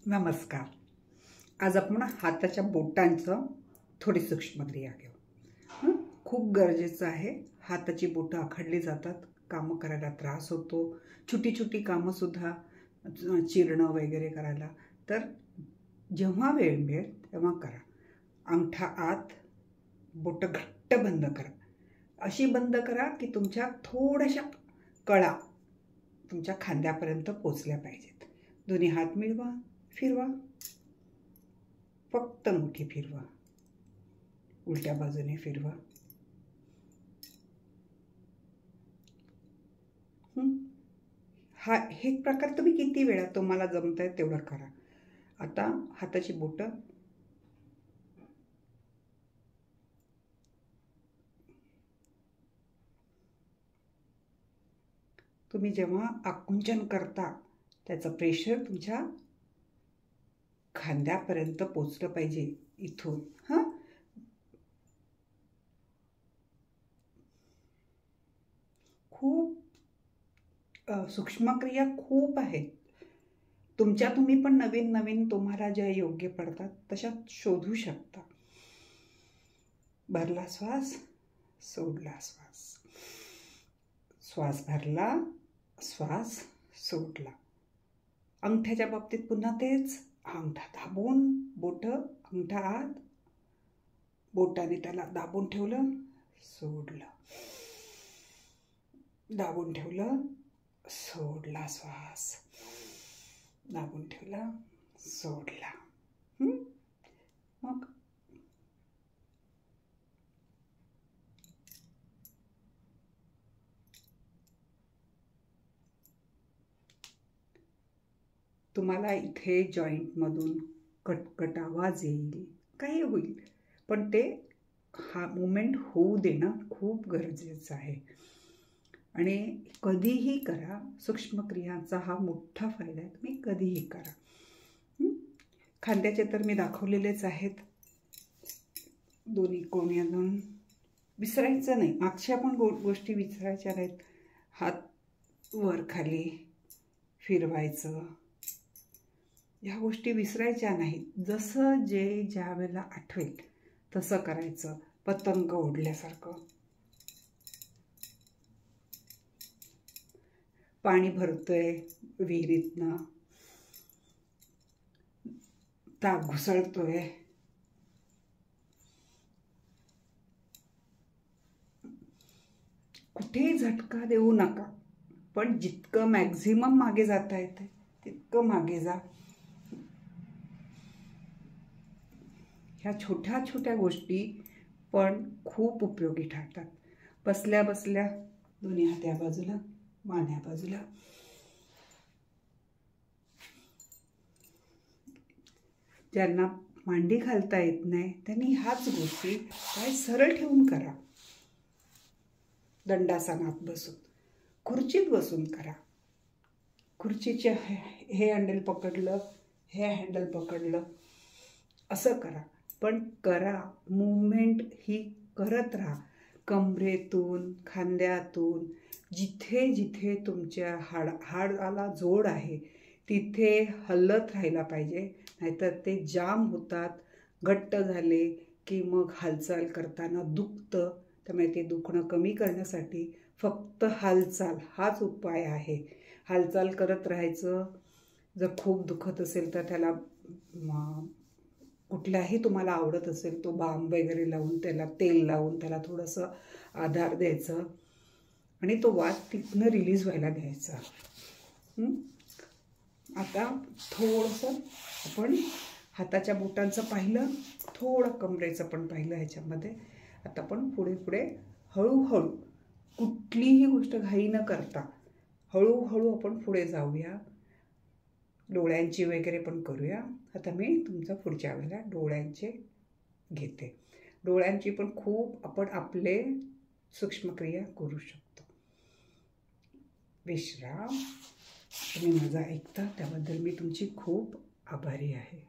नमस्कार. आज आपण हाताच्या बोटांचं थोडी सूक्ष्म क्रिया घेऊ. खूप गरजेचं आहे. हाताची बोटं आखडली जातात, कामं करायला त्रास होतो, छोटी छोटी कामंसुद्धा चिरणं वगैरे करायला. तर जेव्हा वेळ मिळेल तेव्हा करा. अंगठा आत, बोटं घट्ट बंद करा. अशी बंद करा की तुमच्या थोड्याशा कळा तुमच्या खांद्यापर्यंत पोचल्या पाहिजेत. दोन्ही हात मिळवा, फिरवा, फक्त मुठी फिरवा, उलट्या बाजूने फिरवा. हे प्रकार तुम्ही किती वेळा तुम्हाला जमताय तेवढं करा. आता हाताची बोटं तुम्ही जेव्हा आकुंचन करता त्याचं प्रेशर तुमच्या खांद्यापर्यंत पोचलं पाहिजे. इथून खूप सूक्ष्मक्रिया खूप आहेत. तुम्ही पण नवीन नवीन तुम्हाला ज्या योग्य पडतात तशा शोधू शकता. भरला श्वास, सोडला श्वास, श्वास भरला, श्वास सोडला. अंगठ्याच्या बाबतीत पुन्हा तेच. अंगठा दाबून, बोटं अंगठा आत, बोटाने त्याला दाबून ठेवलं, सोडलं, दाबून ठेवलं, सोडला श्वास, दाबून ठेवला, सोडला. मग तुम्हाला इथे जॉईंटमधून कटकट आवाज येईल, काही होईल, पण ते हा मुवमेंट होऊ देणं खूप गरजेचं आहे. आणि कधीही करा. सूक्ष्मक्रियांचा हा मोठा फायदा आहे. तुम्ही कधीही करा. खांद्याचे तर मी दाखवलेलेच आहेत. दोन्ही कोण्यातून विसरायचं नाही. मागच्या पण गोष्टी विसरायच्या नाहीत. हात वर खाली फिरवायचं, ह्या गोष्टी विसरायच्या नाहीत. जसं जे ज्या वेळेला आठवेल तसं करायचं. पतंग ओढल्यासारखं. पाणी भरतोय विहिरीतनं, ताक घुसळतोय, कुठेही झटका देऊ नका. पण जितकं मॅक्झिमम मागे जाता येते तितकं मागे जा. ह्या छोट्या छोट्या गोष्टी पण खूप उपयोगी ठरतात. बसल्या बसल्या दोन्ही हात या बाजूला, मान या बाजूला. ज्यांना मांडी घालता येत नाही त्यांनी ह्याच गोष्टी काय सरळ ठेवून करा. दंडासनात बसून, खुर्चीत बसून करा. खुर्चीचे हे हँडल पकडलं, हे हँडल पकडलं, असं करा. पण करा. मूवमेंट ही करत राहा. कमरेतून, खांद्यातून, जिथे जिथे तुमच्या हाडाला जोड आहे तिथे हलत राहायला पाहिजे. नाहीतर ते जाम होतात. घट्ट झाले की मग हालचाल करताना दुखतं. त्यामुळे ते दुखणं कमी करण्यासाठी फक्त हालचाल हाच उपाय आहे. हालचाल करत राहायचं. जर खूप दुखत असेल तर त्याला कुठलाही तुम्हाला आवडत असेल तो बाम वगैरे लावून, त्याला तेल लावून त्याला थोडंसं आधार द्यायचं आणि तो वात तिथनं रिलीज व्हायला द्यायचा. आता थोडंसं आपण हाताच्या बोटांचं पाहिलं, थोडं कमरेचं पण पाहिलं ह्याच्यामध्ये. आता आपण पुढे पुढे हळूहळू, कुठलीही गोष्ट घाई न करता हळूहळू आपण पुढे जाऊया. डोळ्यांची वगैरे पण करूया. आता मी तुमचा पुढच्या वेळेला डोळ्यांचे घेते. डोळ्यांची पण खूप आपण आपले सूक्ष्मक्रिया करू शकतो. विश्राम. तुम्ही माझा ऐकता त्याबद्दल मी तुमची खूप आभारी आहे.